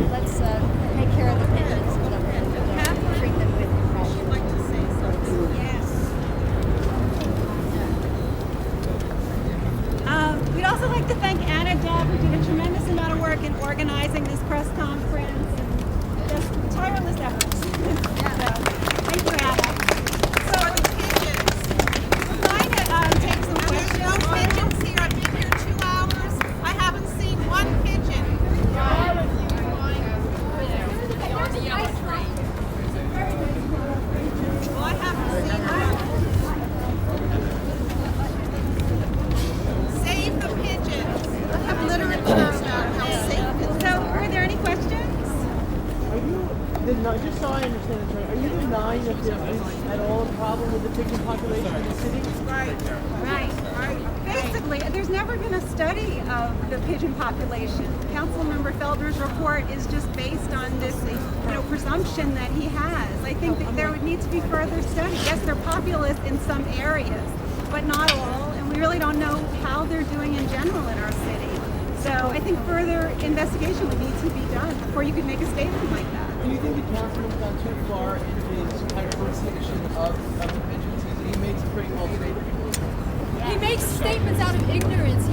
let's take care of the pigeons and treat them with compassion. Would you like to say something? Yes. We'd also like to thank Anna Deb, who did a tremendous amount of work in organizing this press conference and just tireless efforts. So, thank you, Anna. So are the pigeons? We're going to take some There's questions. no pigeons here. I've been here 2 hours. I haven't seen one pigeon. Well, I haven't seen one. Save the pigeons. I have literature about how safe it is. So, were there any questions? Are you just so I understand this right? Are you denying that there is at all a problem with the pigeon population in the city? Right. Right. Basically, there's never been a study of the pigeon population. Councilmember Felder's report is just based on this, presumption that he has. I think that there would need to be further study. Yes, they're populous in some areas, but not all, and we really don't know how they're doing in general in our city. So I think further investigation would need to be done before you could make a statement like that. Do you think the councilman's gone too far in his characterization of the pigeons? He makes a pretty bold statement. He makes statements out of ignorance.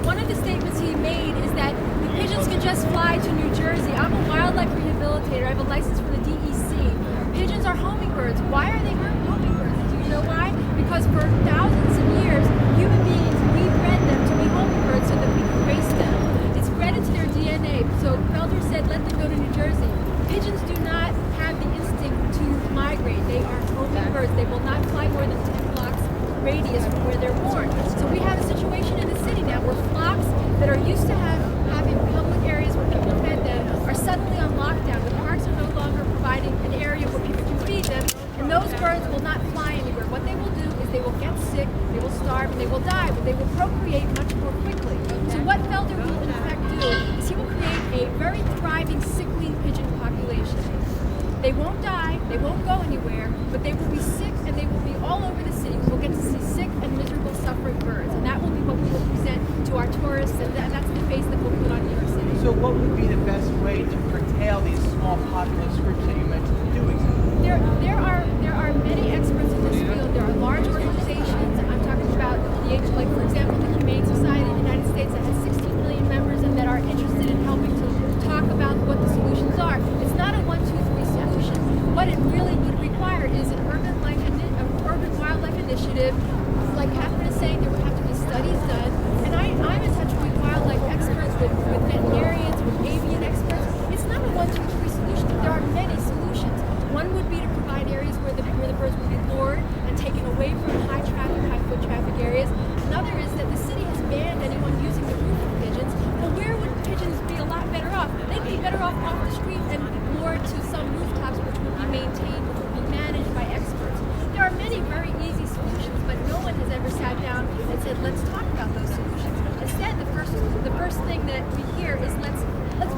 One of the statements he made is that the pigeons can just fly to New Jersey. I'm a wildlife rehabilitator. I have a license from the DEC. Pigeons are hummingbirds. Why are they hummingbirds? Do you know why? Because for thousands of years, human beings, we bred them to be hummingbirds so that we can race them. It's bred into their DNA. So Felder said, let them go to New Jersey. Pigeons do not have the instinct to migrate. They are hummingbirds. They will not fly more than 10 blocks radius from where they're born. So we have a situation in the city now where flocks that are used to having public areas where people fed them are suddenly on lockdown. The parks are no longer providing an area where people can feed them, and those birds will not fly anywhere. What they will do is they will get sick, they will starve, and they will die, but they will procreate much more quickly. So what Felder will in fact do is he will create a very thriving, sickly pigeon population. They won't die, they won't go anywhere, but they will be sick and they will be all over the city. We'll get to see sick and miserable, suffering birds, and that will be what we will present to our tourists, and that's the face that we'll put on New York City. So what would be the best way to curtail these small populous groups that you mentioned doing so? There are many experts in this field. There are large organizations. I'm talking about like for example, the Humane Society of the United States that has 16 million members and that are interested in helping to talk about what the solutions are. It's not a 1, 2, 3 solution. What it really would require is an urban wildlife initiative. Like Catherine is saying, there would have to be studies done. And I'm in touch with wildlife experts, with veterinarians, with avian experts. It's not a 1, 2, 3 solution. There are many solutions. One would be to provide areas where the birds would be lured and taken away from high foot traffic areas. Another is that the city has banned anyone using the roof for pigeons. Well, where would pigeons be a lot better off? They'd be better off the street and lured to some rooftops which would be maintained, which would be managed by experts. There are many very easy solutions, but no one has ever sat down and said, let's talk about those solutions. Instead, the first thing that we hear is let's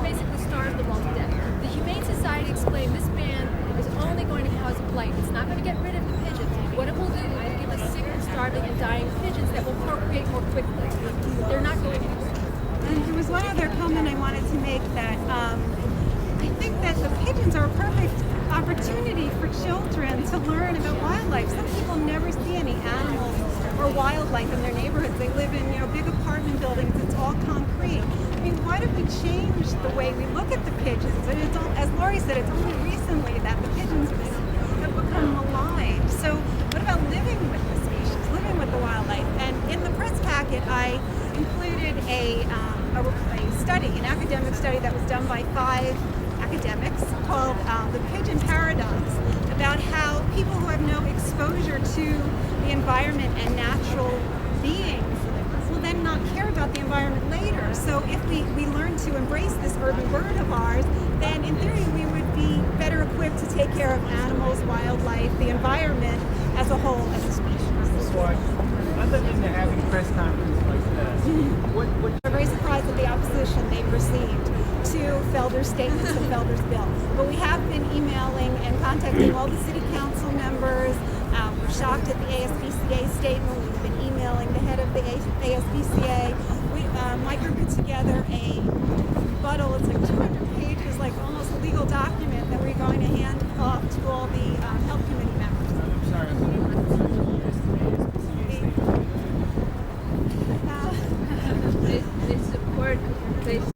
basically starve them all to death. The Humane Society explained this ban is only going to cause blight. It's not going to get rid of the pigeons. What it will do is give us sick and starving and dying pigeons that will procreate more quickly. They're not going anywhere. And there was one other comment I wanted to make that I think that the pigeons are a perfect opportunity for children to learn about wildlife. Some people never see any animals or wildlife in their neighborhoods. They live in big apartment buildings. It's all concrete. I mean, why don't we change the way we look at the pigeons? And it's all, as Laurie said, it's only recently that the pigeons have become maligned. So what about living with the species, living with the wildlife? And in the press packet, I included a study, an academic study that was done by 5 academics called The Pigeon Paradox, about how people who have no exposure to the environment and natural beings will then not care about the environment later. So if we learn to embrace this urban bird of ours, then in theory we would be better equipped to take care of animals, wildlife, the environment as a whole, as a species. So other than having press conferences like this, I'm very surprised at the opposition they've received to Felder's statements and Felder's bill. But we have been emailing and contacting all the city council members. We're shocked at the ASPCA statement. We've been emailing the head of the ASPCA. Mike put together a rebuttal. It's like 200 word. Please.